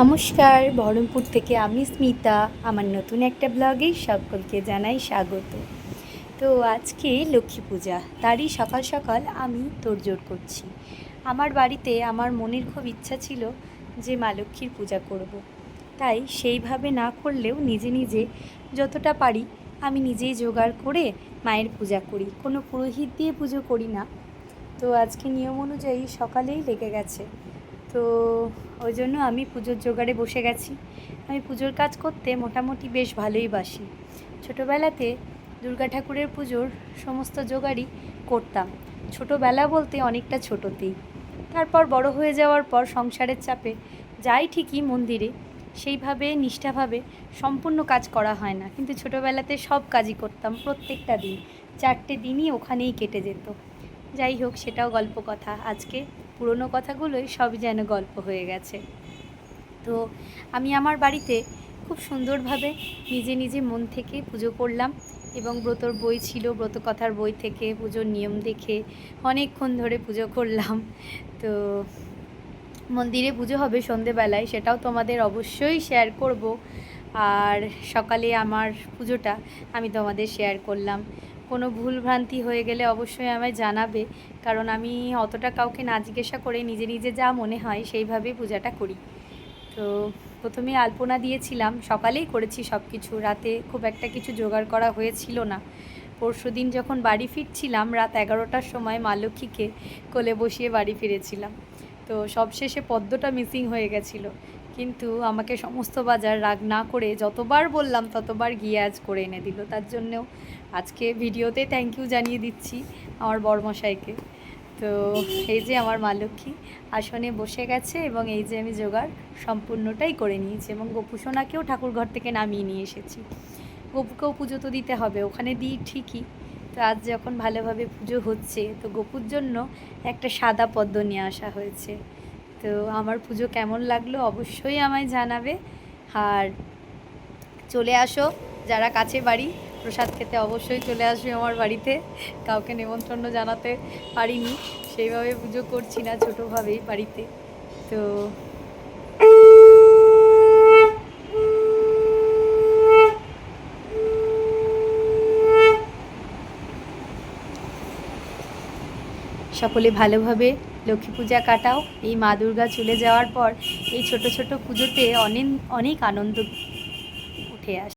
নমস্কার, বহরমপুর থেকে আমি স্মিতা। আমার নতুন একটা ব্লগে সকলকে জানাই স্বাগত। তো আজকে লক্ষ্মী পূজা, তারই সকাল সকাল আমি তোড়জোড় করছি। আমার বাড়িতে আমার মনের খুব ইচ্ছা ছিল যে মা লক্ষ্মীর পূজা করব। তাই সেইভাবে না করলেও নিজে নিজে যতটা পারি আমি নিজেই জোগাড় করে মায়ের পূজা করি। কোনো পুরোহিত দিয়ে পুজো করি না। তো আজকে নিয়ম অনুযায়ী সকালেই লেগে গেছে। তো ওই জন্য আমি পুজোর জোগাড়ে বসে গেছি। আমি পুজোর কাজ করতে মোটামুটি বেশ ভালোই বাসি। ছোটোবেলাতে দুর্গা ঠাকুরের পুজোর সমস্ত জোগাড়ই করতাম। ছোটোবেলা বলতে অনেকটা ছোটোতেই। তারপর বড় হয়ে যাওয়ার পর সংসারের চাপে যাই ঠিকই মন্দিরে, সেইভাবে নিষ্ঠাভাবে সম্পূর্ণ কাজ করা হয় না, কিন্তু ছোটোবেলাতে সব কাজই করতাম। প্রত্যেকটা দিন 4টে দিনই ওখানেই কেটে যেত। যাই হোক, সেটাও গল্প কথা। আজকে পুরনো কথাগুলোই সব যেন গল্প হয়ে গেছে। তো আমি আমার বাড়িতে খুব সুন্দরভাবে নিজে নিজে মন থেকে পুজো করলাম এবং ব্রতর বই ছিল, ব্রতকথার বই থেকে পুজোর নিয়ম দেখে অনেকক্ষণ ধরে পুজো করলাম। তো মন্দিরে পুজো হবে সন্ধেবেলায়, সেটাও তোমাদের অবশ্যই শেয়ার করব। আর সকালে আমার পুজোটা আমি তোমাদের শেয়ার করলাম। কোনো ভুলভ্রান্তি হয়ে গেলে অবশ্যই আমায় জানাবে, কারণ আমি অতটা কাউকে না জিজ্ঞাসা করে নিজে নিজে যা মনে হয় সেইভাবেই পূজাটা করি। তো প্রথমে আলপনা দিয়েছিলাম, সকালেই করেছি সব কিছু, রাতে খুব একটা কিছু জোগাড় করা হয়েছিল না। পরশুদিন যখন বাড়ি ফিরছিলাম রাত 11টার সময় মা লক্ষ্মীকে কোলে বসিয়ে বাড়ি ফিরেছিলাম। তো সবশেষে পদ্মটা মিসিং হয়ে গেছিলো, কিন্তু আমাকে সমস্ত বাজার রাগ না করে যতবার বললাম ততবার গিয়ে আজ করে এনে দিল। তার জন্যেও আজকে ভিডিওতে থ্যাংক ইউ জানিয়ে দিচ্ছি আমার বড়মশাইকে। তো এই যে আমার মা লক্ষ্মী আসনে বসে গেছে এবং এই যে আমি জোগাড় সম্পূর্ণটাই করে নিয়েছি এবং গোপুসোনাকেও ঠাকুর ঘর থেকে নামিয়ে নিয়ে এসেছি। গপুকেও পুজো তো দিতে হবে, ওখানে দিই ঠিকই। তো আজ যখন ভালোভাবে পুজো হচ্ছে, তো গপুর জন্য একটা সাদা পদ্ম নিয়ে আসা হয়েছে। তো আমার পুজো কেমন লাগলো অবশ্যই আমায় জানাবে। আর চলে আসো, যারা কাছে বাড়ি প্রসাদ খেতে অবশ্যই চলে আসবে আমার বাড়িতে। কাউকে নেমন্তন্ন জানাতে পারিনি, সেইভাবে পুজো করছি না, ছোটোভাবেই বাড়িতে। তো সকলে ভালোভাবে লক্ষ্মী পূজা কাটাও। এই মা দুর্গা চলে যাওয়ার পর এই ছোট ছোট পুজোতে অনেক অনেক আনন্দ উঠে আসে।